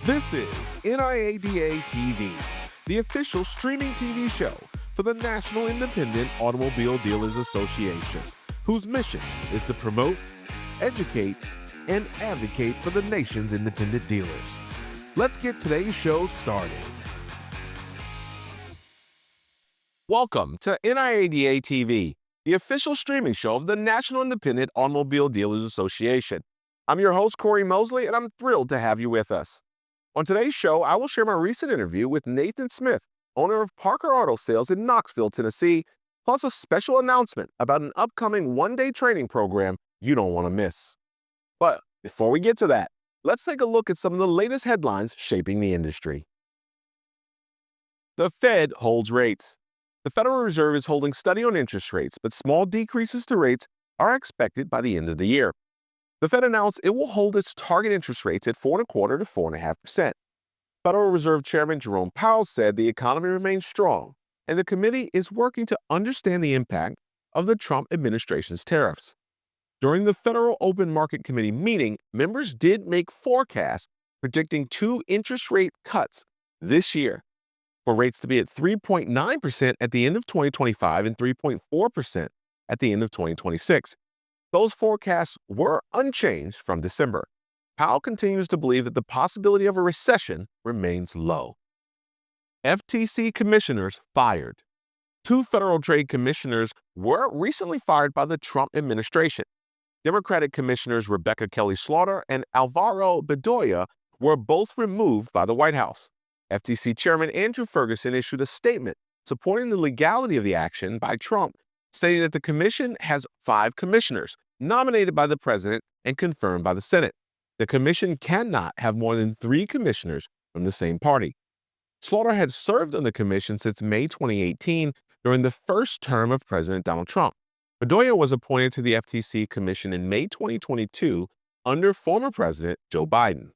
This is NIADA TV, the official streaming TV show for the National Independent Automobile Dealers Association, whose mission is to promote, educate, and advocate for the nation's independent dealers. Let's get today's show started. Welcome to NIADA TV, the official streaming show of the National Independent Automobile Dealers Association. I'm your host, Corey Mosley, and I'm thrilled to have you with us. On today's show, I will share my recent interview with Nathan Smith, owner of Parker Auto Sales in Knoxville, Tennessee, plus a special announcement about an upcoming one-day training program you don't want to miss. But before we get to that, let's take a look at some of the latest headlines shaping the industry. The Fed holds rates. The Federal Reserve is holding steady on interest rates, but small decreases to rates are expected by the end of the year. The Fed announced it will hold its target interest rates at 4.25% to 4.5%. Federal Reserve Chairman Jerome Powell said the economy remains strong, and the committee is working to understand the impact of the Trump administration's tariffs. During the Federal Open Market Committee meeting, members did make forecasts predicting 2 interest rate cuts this year, for rates to be at 3.9% at the end of 2025 and 3.4% at the end of 2026. Those forecasts were unchanged from December. Powell continues to believe that the possibility of a recession remains low. FTC commissioners fired. 2 Federal Trade Commissioners were recently fired by the Trump administration. Democratic Commissioners Rebecca Kelly Slaughter and Alvaro Bedoya were both removed by the White House. FTC Chairman Andrew Ferguson issued a statement supporting the legality of the action by Trump, stating that the commission has 5 commissioners nominated by the president and confirmed by the Senate. The commission cannot have more than 3 commissioners from the same party. Slaughter had served on the commission since May 2018 during the first term of President Donald Trump. Bedoya was appointed to the FTC commission in May 2022 under former President Joe Biden.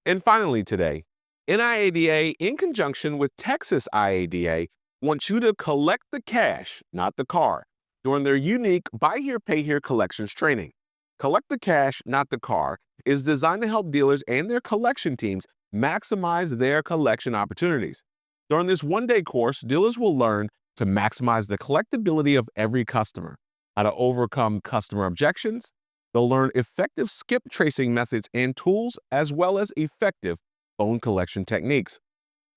And finally today, NIADA, in conjunction with Texas IADA, wants you to collect the cash, not the car, during their unique Buy Here, Pay Here collections training. Collect the Cash, Not the Car is designed to help dealers and their collection teams maximize their collection opportunities. During this one-day course, dealers will learn to maximize the collectability of every customer, how to overcome customer objections. They'll learn effective skip tracing methods and tools, as well as effective phone collection techniques.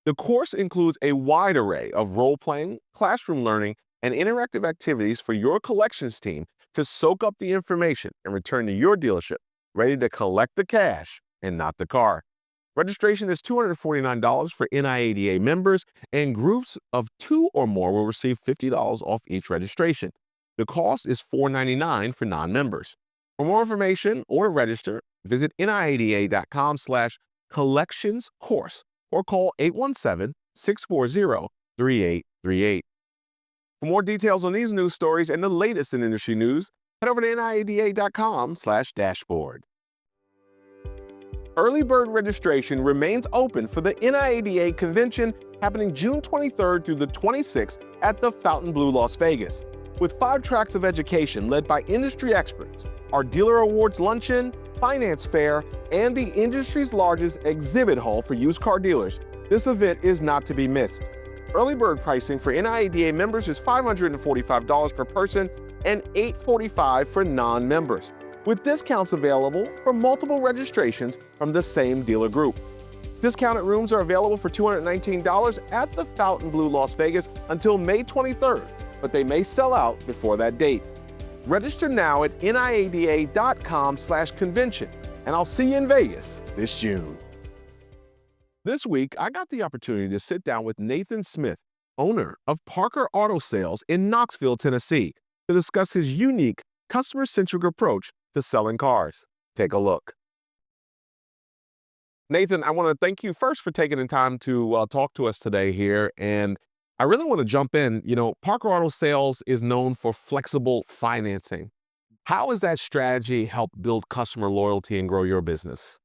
The course includes a wide array of role-playing, classroom learning, and interactive activities for your collections team to soak up the information and return to your dealership ready to collect the cash and not the car. Registration is $249 for NIADA members, and groups of 2 or more will receive $50 off each registration. The cost is $499 for non-members. For more information or to register, visit niada.com/collections-course or call 817-640-3838. For more details on these news stories and the latest in industry news, head over to niada.com/dashboard. Early bird registration remains open for the NIADA convention happening June 23rd through the 26th at the Fontainebleau, Las Vegas. With 5 tracks of education led by industry experts, our dealer awards luncheon, finance fair, and the industry's largest exhibit hall for used car dealers, this event is not to be missed. Early bird pricing for NIADA members is $545 per person and $845 for non-members, with discounts available for multiple registrations from the same dealer group. Discounted rooms are available for $219 at the Fontainebleau, Las Vegas until May 23rd, but they may sell out before that date. Register now at niada.com/convention, and I'll see you in Vegas this June. This week, I got the opportunity to sit down with Nathan Smith, owner of Parker Auto Sales in Knoxville, Tennessee, to discuss his unique customer-centric approach to selling cars. Take a look. Nathan, I want to thank you first for taking the time to talk to us today here. And I really want to jump in. Parker Auto Sales is known for flexible financing. How has that strategy helped build customer loyalty and grow your business?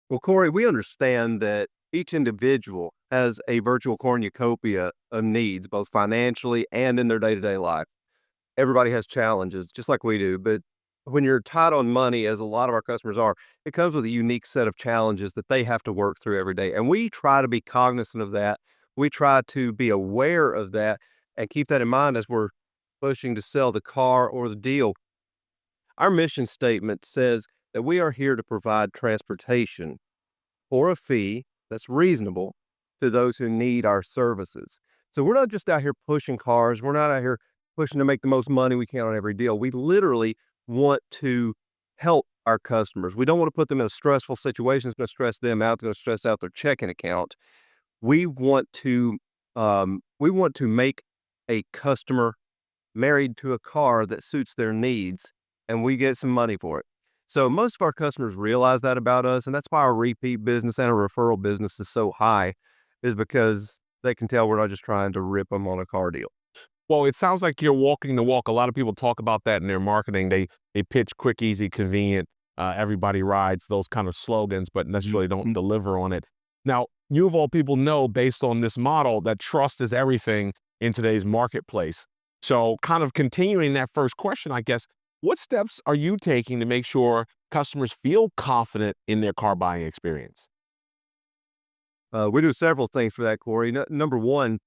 Well, Corey, we understand that each individual has a virtual cornucopia of needs, both financially and in their day-to-day life. Everybody has challenges, just like we do, but when you're tight on money, as a lot of our customers are, it comes with a unique set of challenges that they have to work through every day. And we try to be cognizant of that. We try to be aware of that and keep that in mind as we're pushing to sell the car or the deal. Our mission statement says that we are here to provide transportation for a fee that's reasonable to those who need our services. So we're not just out here pushing cars. We're not out here pushing to make the most money we can on every deal. We literally want to help our customers. We don't want to put them in a stressful situation. It's going to stress them out. It's going to stress out their checking account. We want to make a customer married to a car that suits their needs, and we get some money for it. So most of our customers realize that about us, and that's why our repeat business and our referral business is so high, is because they can tell we're not just trying to rip them on a car deal. Well, it sounds like you're walking the walk. A lot of people talk about that in their marketing. They pitch quick, easy, convenient, everybody rides, those kind of slogans, but necessarily don't deliver on it. Now, you of all people know, based on this model, that trust is everything in today's marketplace. So kind of continuing that first question, I guess, what steps are you taking to make sure customers feel confident in their car buying experience? We do several things for that, Corey. Number one,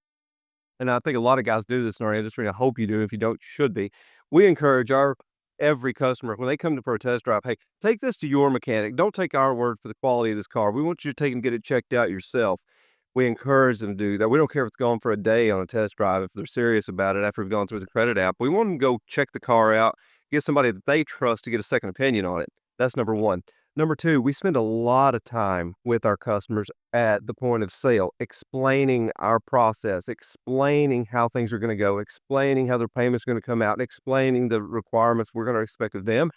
and I think a lot of guys do this in our industry, and I hope you do. If you don't, you should be. We encourage our every customer when they come to for a test drive, hey, take this to your mechanic. Don't take our word for the quality of this car. We want you to take and get it checked out yourself. We encourage them to do that. We don't care if it's gone for a day on a test drive. If they're serious about it after we've gone through the credit app, we want them to go check the car out, get somebody that they trust to get a second opinion on it. That's number one. Number two, we spend a lot of time with our customers at the point of sale, explaining our process, explaining how things are going to go, explaining how their payment's going to come out, and explaining the requirements we're going to expect of them.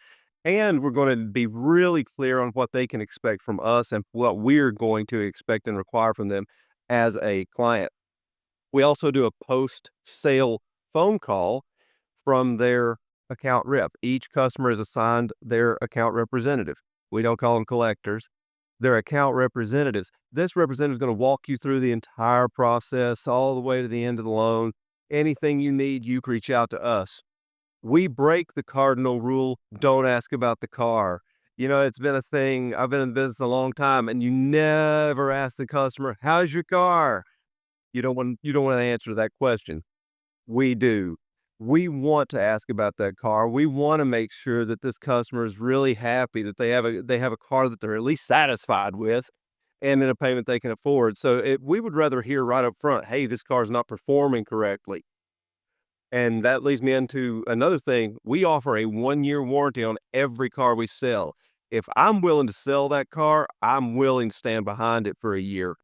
And we're going to be really clear on what they can expect from us and what we're going to expect and require from them as a client. We also do a post-sale phone call from their account rep. Each customer is assigned their account representative. We don't call them collectors. They're account representatives. This representative is going to walk you through the entire process all the way to the end of the loan. Anything you need, you can reach out to us. We break the cardinal rule, don't ask about the car. You know, it's been a thing. I've been in business a long time, and you never ask the customer, "How's your car?" You don't want to answer that question. We do. We want to ask about that car. We want to make sure that this customer is really happy, that they have a car that they're at least satisfied with and in a payment they can afford. So we would rather hear right up front, "Hey, this car is not performing correctly." And that leads me into another thing. We offer a 1-year warranty on every car we sell. If I'm willing to sell that car, I'm willing to stand behind it for a year.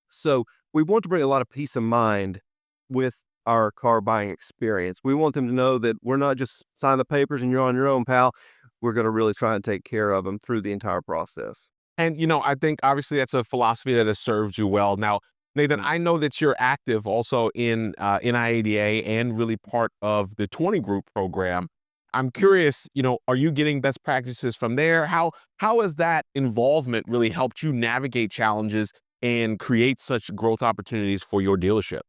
So we want to bring a lot of peace of mind with our car buying experience. We want them to know that we're not just sign the papers and you're on your own, pal. We're going to really try and take care of them through the entire process. And, I think obviously that's a philosophy that has served you well. Now, Nathan, I know that you're active also in NIADA and really part of the 20 group program. I'm curious, are you getting best practices from there? How has that involvement really helped you navigate challenges and create such growth opportunities for your dealership?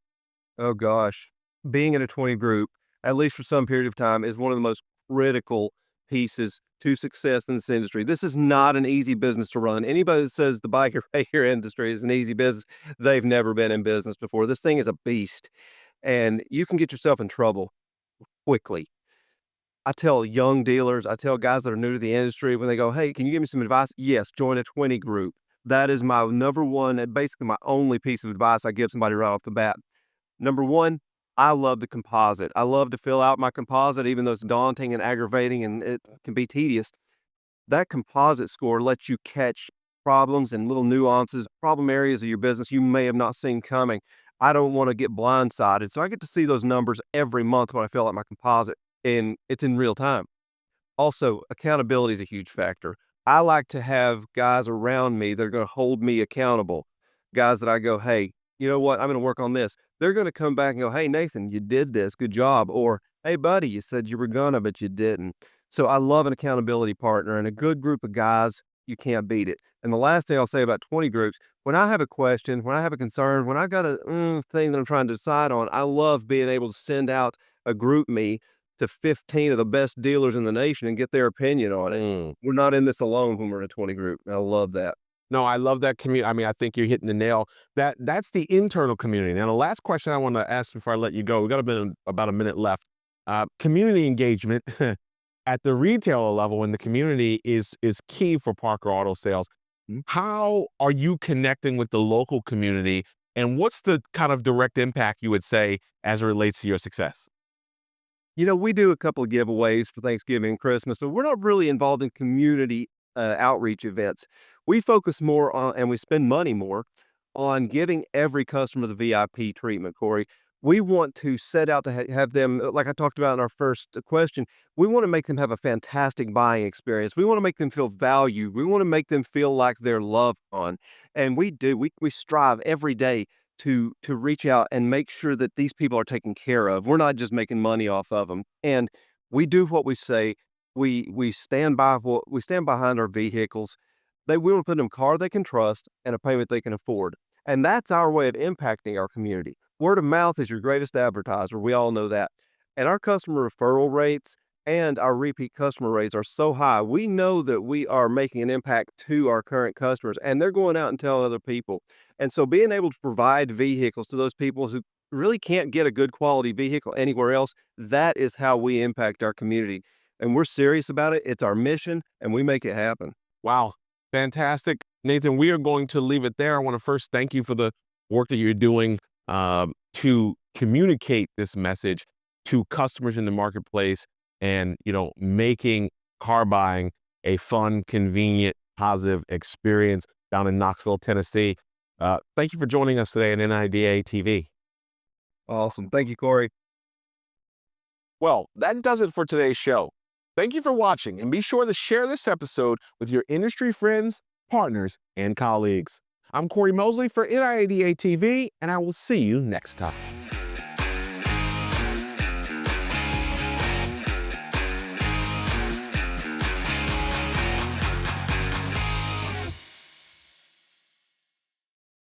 Oh gosh, being in a 20 group, at least for some period of time, is one of the most critical pieces to success in this industry. This is not an easy business to run. Anybody that says the buy here, pay here industry is an easy business, they've never been in business before. This thing is a beast, and you can get yourself in trouble quickly. I tell young dealers, I tell guys that are new to the industry when they go, "Hey, can you give me some advice?" Yes, join a 20 group. That is my number one and basically my only piece of advice I give somebody right off the bat. Number one, I love the composite. I love to fill out my composite, even though it's daunting and aggravating and it can be tedious. That composite score lets you catch problems and little nuances, problem areas of your business you may have not seen coming. I don't want to get blindsided. So I get to see those numbers every month when I fill out my composite, and it's in real time. Also, accountability is a huge factor. I like to have guys around me that are going to hold me accountable. Guys that I go, "Hey, you know what? I'm going to work on this." They're going to come back and go, "Hey, Nathan, you did this. Good job." Or, "Hey, buddy, you said you were gonna, but you didn't." So I love an accountability partner and a good group of guys. You can't beat it. And the last thing I'll say about 20 groups, when I have a question, when I have a concern, when I got a thing that I'm trying to decide on, I love being able to send out a group me to 15 of the best dealers in the nation and get their opinion on it. We're not in this alone when we're in a 20 group. I love that. No, I love that community. I mean, I think you're hitting the nail. That's the internal community. Now, the last question I want to ask before I let you go, we got about a minute left. Community engagement at the retailer level in the community is key for Parker Auto Sales. How are you connecting with the local community, and what's the kind of direct impact you would say as it relates to your success? We do a couple of giveaways for Thanksgiving and Christmas, but we're not really involved in community outreach events. We focus more on, and we spend money more on giving every customer the VIP treatment, Corey. We want to set out to have them, like I talked about in our first question, we want to make them have a fantastic buying experience. We want to make them feel valued. We want to make them feel like they're loved on. And we do. We strive every day to reach out and make sure that these people are taken care of. We're not just making money off of them. And we do what we say. We stand behind our vehicles. We want to put them in a car they can trust and a payment they can afford. And that's our way of impacting our community. Word of mouth is your greatest advertiser. We all know that. And our customer referral rates and our repeat customer rates are so high. We know that we are making an impact to our current customers, and they're going out and telling other people. And so being able to provide vehicles to those people who really can't get a good quality vehicle anywhere else, that is how we impact our community. And we're serious about it. It's our mission, and we make it happen. Wow, fantastic. Nathan, we are going to leave it there. I want to first thank you for the work that you're doing to communicate this message to customers in the marketplace and, making car buying a fun, convenient, positive experience down in Knoxville, Tennessee. Thank you for joining us today on NIDA TV. Awesome. Thank you, Corey. Well, that does it for today's show. Thank you for watching, and be sure to share this episode with your industry friends, partners, and colleagues. I'm Corey Mosley for NIADA TV, and I will see you next time.